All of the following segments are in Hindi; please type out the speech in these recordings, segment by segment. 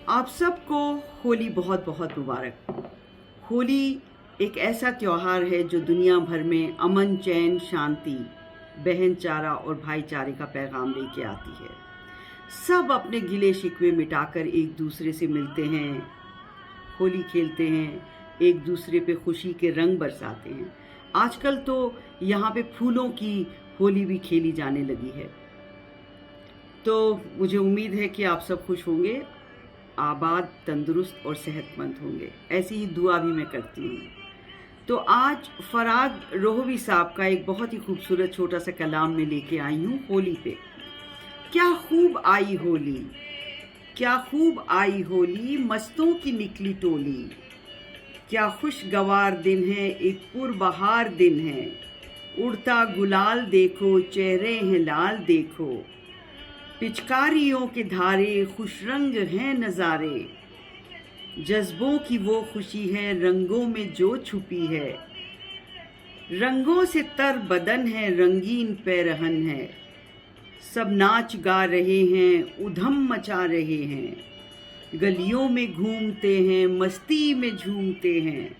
आप सबको होली बहुत बहुत मुबारक। होली एक ऐसा त्यौहार है जो दुनिया भर में अमन, चैन, शांति, बहनचारा और भाईचारे का पैगाम लेके आती है। सब अपने गिले शिकवे मिटाकर एक दूसरे से मिलते हैं, होली खेलते हैं, एक दूसरे पे खुशी के रंग बरसाते हैं। आजकल तो यहाँ पे फूलों की होली भी खेली जाने लगी है। तो मुझे उम्मीद है कि आप सब खुश होंगे, आबाद, तंदुरुस्त और सेहतमंद होंगे। ऐसी ही दुआ भी मैं करती हूँ। तो आज फराग रोहवी साहब का एक बहुत ही खूबसूरत छोटा सा कलाम में लेके आई हूँ होली पे। क्या खूब आई होली, क्या खूब आई होली, मस्तों की निकली टोली। क्या खुशगवार दिन है, एक पुरबहार दिन है। उड़ता गुलाल देखो, चेहरे हैं लाल देखो। पिचकारियों के धारे, खुश रंग हैं नज़ारे। जज्बों की वो खुशी है, रंगों में जो छुपी है। रंगों से तर बदन है, रंगीन पैरहन है। सब नाच गा रहे हैं, उधम मचा रहे हैं। गलियों में घूमते हैं, मस्ती में झूमते हैं।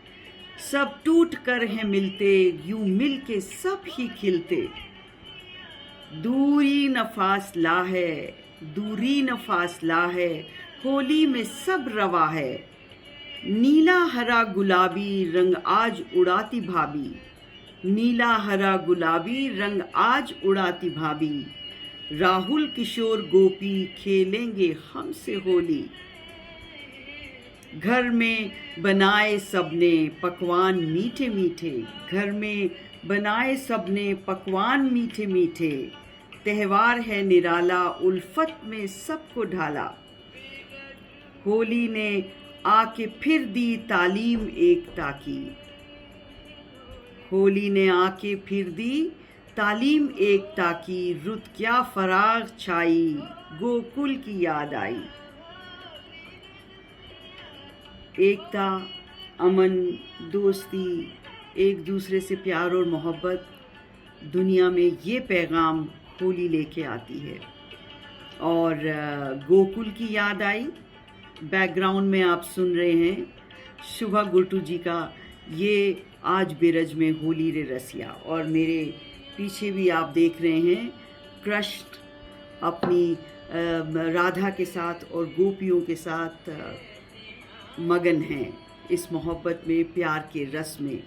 सब टूट कर हैं मिलते, यूं मिल के सब ही खिलते। दूरी न फासला है, दूरी न फासला है, होली में सब रवा है। नीला हरा गुलाबी रंग आज उड़ाती भाभी, नीला हरा गुलाबी रंग आज उड़ाती भाभी। राहुल किशोर गोपी खेलेंगे हमसे होली। घर में बनाए सबने पकवान मीठे मीठे, घर में बनाए सबने पकवान मीठे मीठे। त्योहार है निराला, उल्फत में सबको ढाला। होली ने आके फिर दी तालीम एकता की, होली ने आके फिर दी तालीम एकता की। रुत क्या फराग छाई, गोकुल की याद आई। एकता, अमन, दोस्ती, एक दूसरे से प्यार और मोहब्बत, दुनिया में ये पैगाम होली लेके आती है। और गोकुल की याद आई। बैकग्राउंड में आप सुन रहे हैं शुभा गुर्टू जी का ये आज बिरज में होली रे रसिया। और मेरे पीछे भी आप देख रहे हैं कृष्ण अपनी राधा के साथ और गोपियों के साथ मगन हैं इस मोहब्बत में, प्यार के रस में।